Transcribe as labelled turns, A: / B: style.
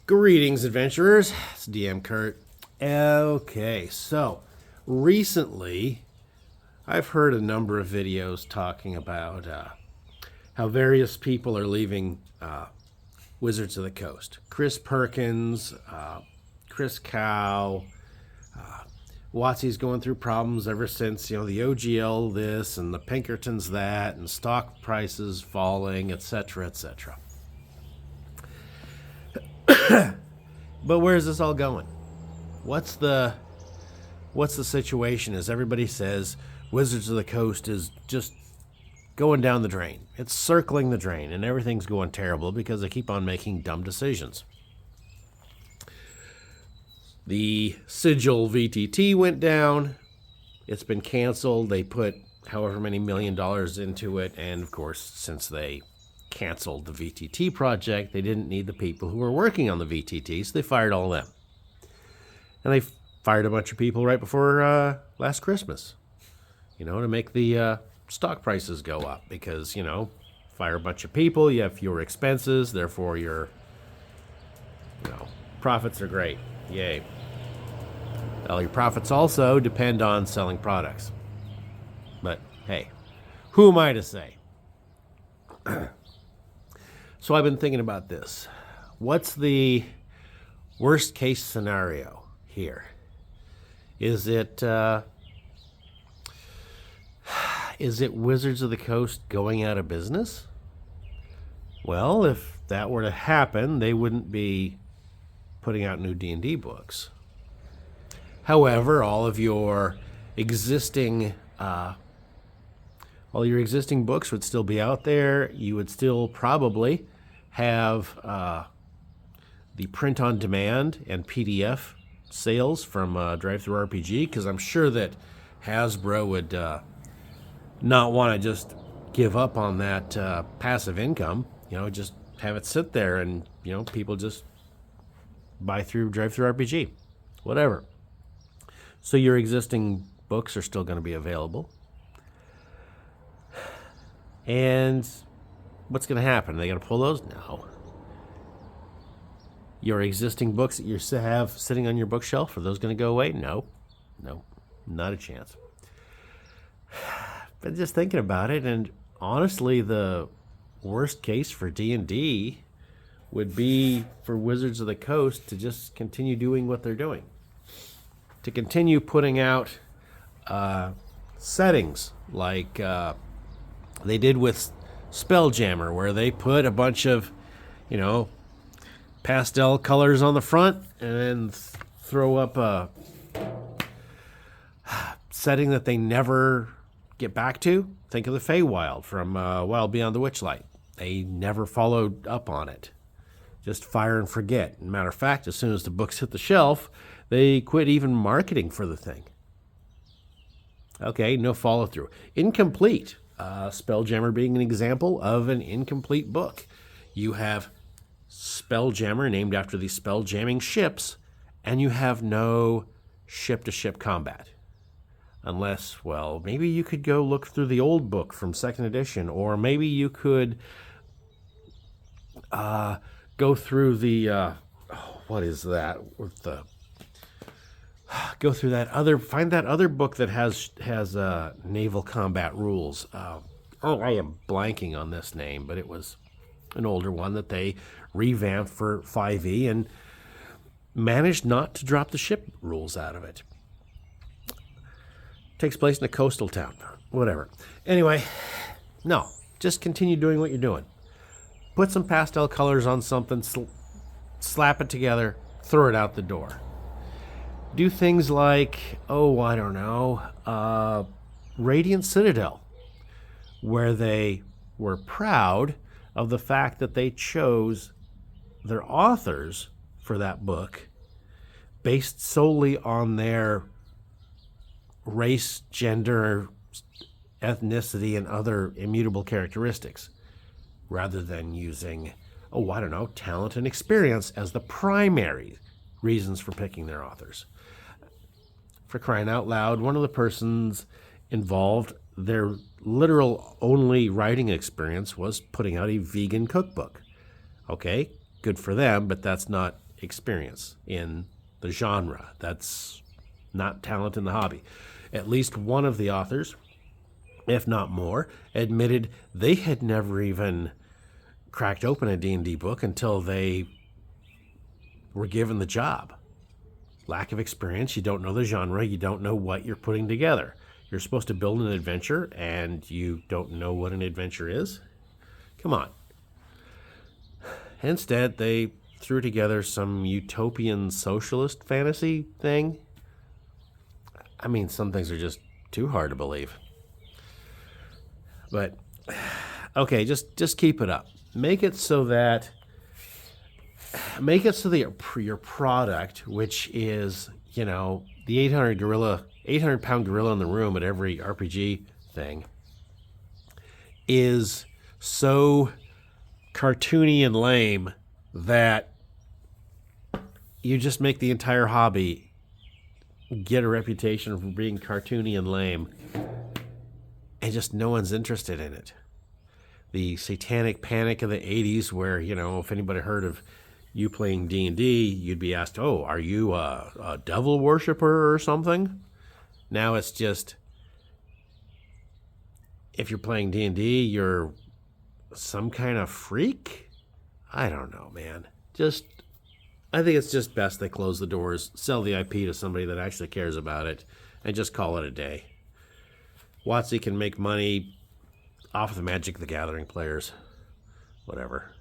A: Greetings, adventurers. It's DM Kurt. Okay, so recently I've heard a number of videos talking about how various people are leaving Wizards of the Coast. Chris Perkins, Chris Cow, WotC's going through problems ever since, the OGL this and the Pinkertons that and stock prices falling, etc., etc. But where's this all going? What's the situation? As everybody says, Wizards of the Coast is just going down the drain. It's circling the drain, and everything's going terrible because they keep on making dumb decisions. The Sigil VTT went down. It's been canceled. They put however many $1 million into it, and of course, since they canceled the VTT project, they didn't need the people who were working on the VTT, so they fired all of them. And they fired a bunch of people right before last Christmas, to make the stock prices go up because, fire a bunch of people, you have fewer expenses, therefore your, profits are great. Yay. Well, your profits also depend on selling products. But, hey, who am I to say? So I've been thinking about this. What's the worst case scenario here? Is it Wizards of the Coast going out of business? Well, if that were to happen, they wouldn't be putting out new D&D books. However, all your existing books would still be out there. You would still probably have the print-on-demand and PDF sales from Drive-Thru RPG, because I'm sure that Hasbro would not want to just give up on that passive income. Just have it sit there and, people just buy through Drive-Thru RPG, whatever. So your existing books are still going to be available. And what's going to happen? Are they going to pull those? No. Your existing books that you have sitting on your bookshelf, are those going to go away? No, not a chance. But just thinking about it, and honestly, the worst case for D&D would be for Wizards of the Coast to just continue doing what they're doing. To continue putting out settings like they did with Spelljammer, where they put a bunch of, pastel colors on the front and then throw up a setting that they never get back to. Think of the Feywild from Wild Beyond the Witchlight. They never followed up on it. Just fire and forget. Matter of fact, as soon as the books hit the shelf, they quit even marketing for the thing. Okay, no follow-through. Incomplete. Spelljammer being an example of an incomplete book. You have Spelljammer named after the spell-jamming ships, and you have no ship-to-ship combat. Unless, well, maybe you could go look through the old book from 2nd edition, or maybe you could go through the, what is that? With the go through that find that other book that has naval combat rules. I am blanking on this name, but it was an older one that they revamped for 5e and managed not to drop the ship rules out of it. Takes place in a coastal town. Whatever. Anyway, no, just continue doing what you're doing. Put some pastel colors on something, slap it together, throw it out the door. Do things like, Radiant Citadel, where they were proud of the fact that they chose their authors for that book based solely on their race, gender, ethnicity, and other immutable characteristics, rather than using, talent and experience as the primary reasons for picking their authors. For crying out loud, one of the persons involved, their literal only writing experience was putting out a vegan cookbook. Okay, good for them, but that's not experience in the genre. That's not talent in the hobby. At least one of the authors, if not more, admitted they had never even cracked open a D&D book until they were given the job. Lack of experience, you don't know the genre, you don't know what you're putting together. You're supposed to build an adventure and you don't know what an adventure is? Come on. Instead, they threw together some utopian socialist fantasy thing. I mean, some things are just too hard to believe. But, okay, just keep it up. Make it so that your product, which is, you know, the 800-pound gorilla in the room at every RPG thing, is so cartoony and lame that you just make the entire hobby get a reputation for being cartoony and lame, and just no one's interested in it. The satanic panic of the 80s, where, you know, if anybody heard of you playing D&D, you'd be asked, oh, are you a devil worshiper or something? Now it's just, if you're playing D&D, you're some kind of freak? I don't know, man. I think it's just best they close the doors, sell the IP to somebody that actually cares about it, and just call it a day. WotC can make money off the Magic the Gathering players. Whatever.